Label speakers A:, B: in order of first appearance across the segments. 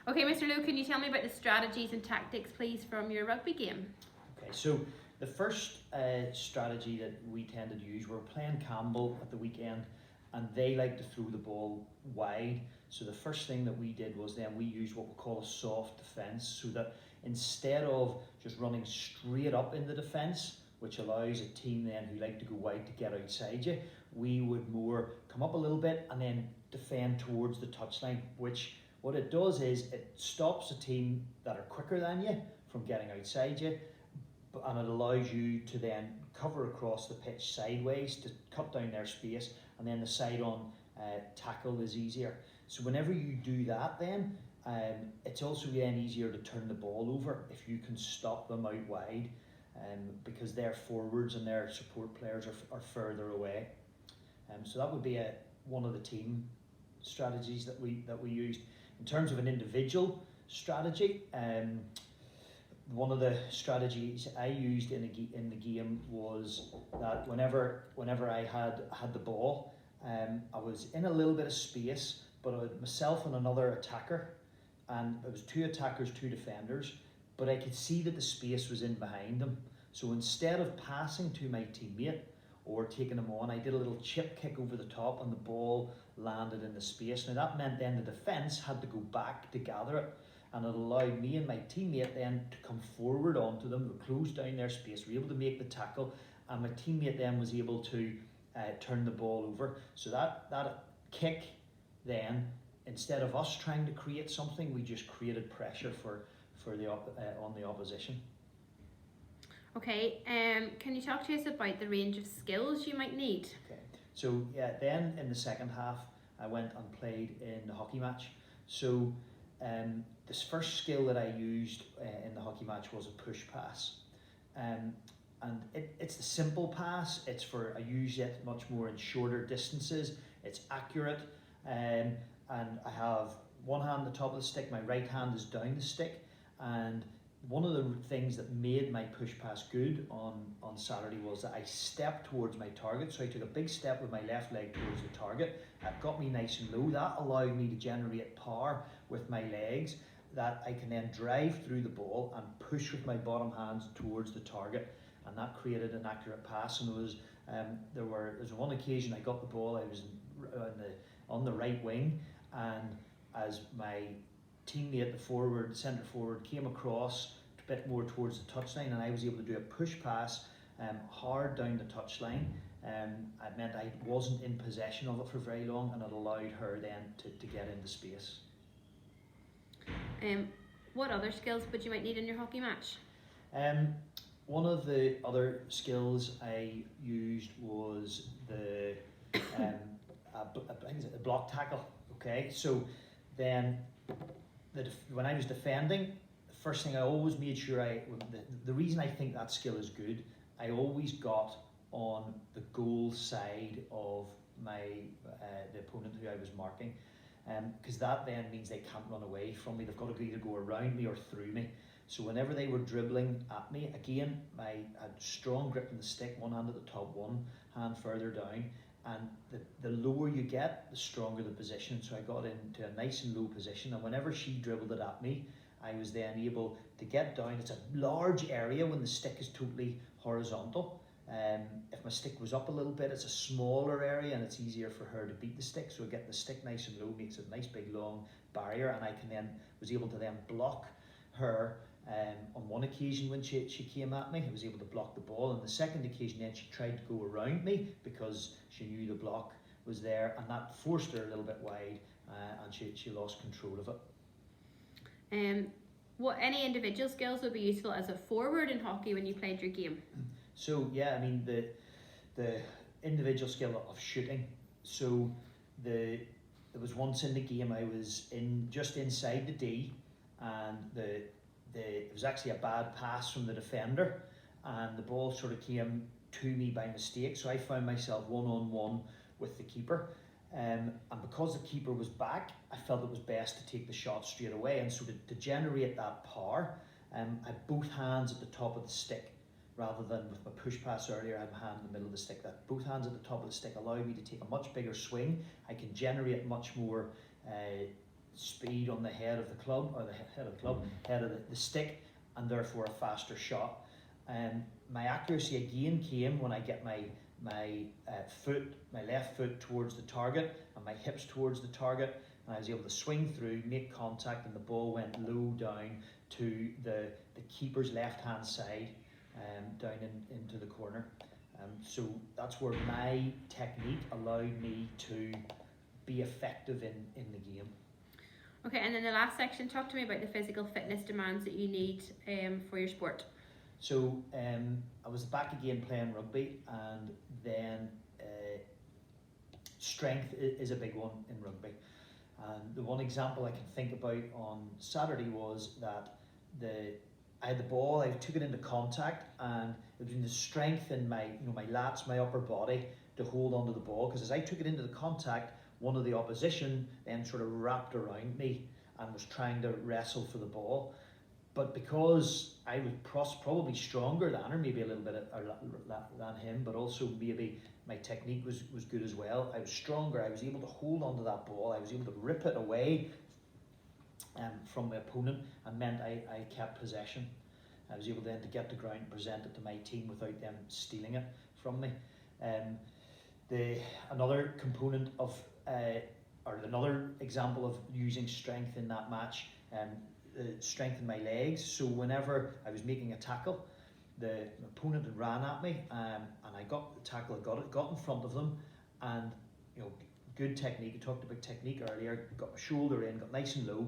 A: Okay, Mr. Lowe, can you tell me about the strategies and tactics, please, from your rugby game?
B: Okay, so the first strategy that we tended to use, we're playing Campbell at the weekend, and they like to throw the ball wide. So the first thing that we did was then we used what we call a soft defence, so that instead of just running straight up in the defence, which allows a team then who like to go wide to get outside you, we would more come up a little bit and then defend towards the touchline, which what it does is it stops a team that are quicker than you from getting outside you, and it allows you to then cover across the pitch sideways to cut down their space, and then the side on tackle is easier. So whenever you do that then, it's also then easier to turn the ball over if you can stop them out wide, because their forwards and their support players are further away. So that would be one of the team strategies that we used. In terms of an individual strategy, one of the strategies I used in the game was that whenever I had the ball, I was in a little bit of space, but I had myself and another attacker, and it was two attackers, two defenders, but I could see that the space was in behind them. So instead of passing to my teammate or taking him on, I did a little chip kick over the top, and the ball landed in the space. Now that meant then the defence had to go back to gather it, and it allowed me and my teammate then to come forward onto them, close down their space, we were able to make the tackle, and my teammate then was able to turn the ball over. So that kick then, instead of us trying to create something, we just created pressure on the opposition.
A: Okay, can you talk to us about the range of skills you might need?
B: Okay, so yeah, then in the second half, I went and played in the hockey match. So this first skill that I used in the hockey match was a push pass. And it's the simple pass. I use it much more in shorter distances. It's accurate, and I have one hand on the top of the stick, my right hand is down the stick, and one of the things that made my push pass good on Saturday was that I stepped towards my target. So I took a big step with my left leg towards the target. That got me nice and low. That allowed me to generate power with my legs that I can then drive through the ball and push with my bottom hands towards the target. And that created an accurate pass. And there was one occasion I got the ball, I was on the right wing, and as my teammate, the centre forward, came across a bit more towards the touchline, and I was able to do a push pass hard down the touchline. It meant I wasn't in possession of it for very long, and it allowed her then to get into space.
A: What other skills would you might need in your hockey match?
B: One of the other skills I used was the a block tackle. Okay, so then when I was defending, the first thing I always made sure the reason I think that skill is good, I always got on the goal side of the opponent who I was marking, because that then means they can't run away from me. They've got to either go around me or through me. So whenever they were dribbling at me, again, I had strong grip in the stick, one hand at the top, one hand further down, and the lower you get, the stronger the position. So I got into a nice and low position, and whenever she dribbled it at me, I was then able to get down. It's a large area when the stick is totally horizontal. If my stick was up a little bit, it's a smaller area and it's easier for her to beat the stick. So getting the stick nice and low makes it a nice big long barrier, and I was able to then block her. On one occasion when she came at me, I was able to block the ball. On the second occasion then she tried to go around me because she knew the block was there, and that forced her a little bit wide, and she lost control of it.
A: What any individual skills would be useful as a forward in hockey when you played your game?
B: So yeah, I mean the individual skill of shooting. So there was once in the game I was just inside the D, and it was actually a bad pass from the defender, and the ball sort of came to me by mistake. So I found myself one-on-one with the keeper, and because the keeper was back, I felt it was best to take the shot straight away. And so to generate that power, I had both hands at the top of the stick, rather than with my push pass earlier, I had my hand in the middle of the stick. That both hands at the top of the stick allowed me to take a much bigger swing. I can generate much more speed on the head of the club, or the head of the club, head of the stick, and therefore a faster shot. My accuracy again came when I get my left foot towards the target and my hips towards the target, and I was able to swing through, make contact, and the ball went low down to the keeper's left hand side, down into the corner. So that's where my technique allowed me to be effective in the game.
A: Okay, and then the last section, talk to me about the physical fitness demands that you need for your sport.
B: So I was back again playing rugby, and then strength is a big one in rugby. And the one example I can think about on Saturday was that I had the ball, I took it into contact, and it was in the strength in my lats, my upper body, to hold onto the ball, because as I took it into the contact, one of the opposition then sort of wrapped around me and was trying to wrestle for the ball. But because I was probably stronger than her, maybe a little bit than him, but also maybe my technique was good as well, I was stronger, I was able to hold onto that ball, I was able to rip it away from my opponent, and meant I kept possession. I was able then to get the ground and present it to my team without them stealing it from me. Another component of, or another example of using strength in that match, strength in my legs. So whenever I was making a tackle, the opponent had ran at me, and I got the tackle, got in front of them, and good technique. I talked about technique earlier. Got my shoulder in, got nice and low,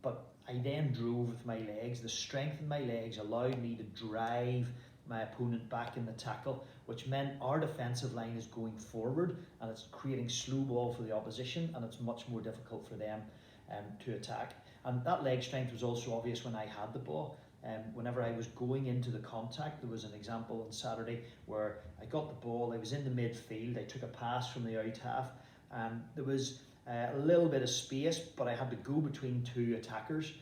B: but I then drove with my legs. The strength in my legs allowed me to drive my opponent back in the tackle, which meant our defensive line is going forward, and it's creating slow ball for the opposition, and it's much more difficult for them to attack. And that leg strength was also obvious when I had the ball. Whenever I was going into the contact, there was an example on Saturday where I got the ball, I was in the midfield, I took a pass from the out half, and there was a little bit of space, but I had to go between two attackers,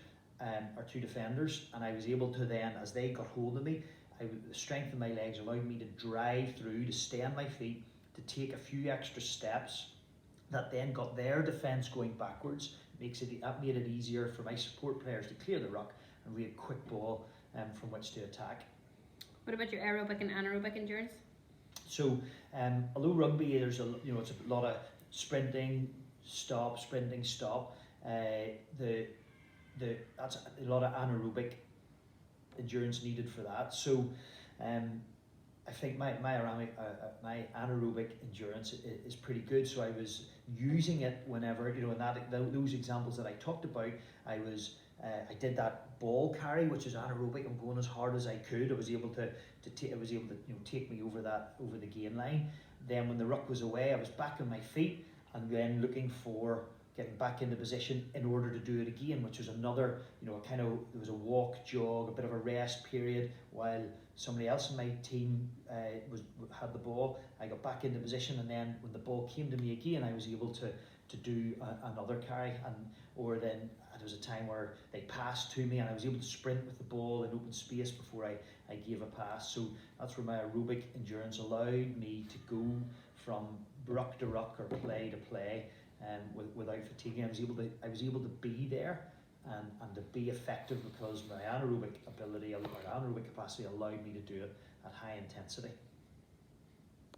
B: or two defenders, and I was able to then, as they got hold of me, the strength of my legs allowed me to drive through, to stay on my feet, to take a few extra steps that then got their defence going backwards. That made it easier for my support players to clear the ruck, and we had quick ball from which to attack.
A: What about your aerobic and anaerobic endurance?
B: So, although rugby, there's it's a lot of sprinting, stop. That's a lot of anaerobic endurance needed for that. So, I think my anaerobic endurance is pretty good. So I was using it whenever, in those examples that I talked about, I did that ball carry, which is anaerobic. I'm going as hard as I could. I was able to take me over the gain line. Then when the ruck was away, I was back on my feet, and then looking for getting back into position in order to do it again, which was another, there was a walk, jog, a bit of a rest period while somebody else in my team had the ball. I got back into position, and then when the ball came to me again, I was able to do another carry, or then there was a time where they passed to me and I was able to sprint with the ball in open space before I gave a pass. So that's where my aerobic endurance allowed me to go from ruck to ruck or play to play, without fatiguing. I was able to be there and to be effective, because my anaerobic ability or anaerobic capacity allowed me to do it at high intensity.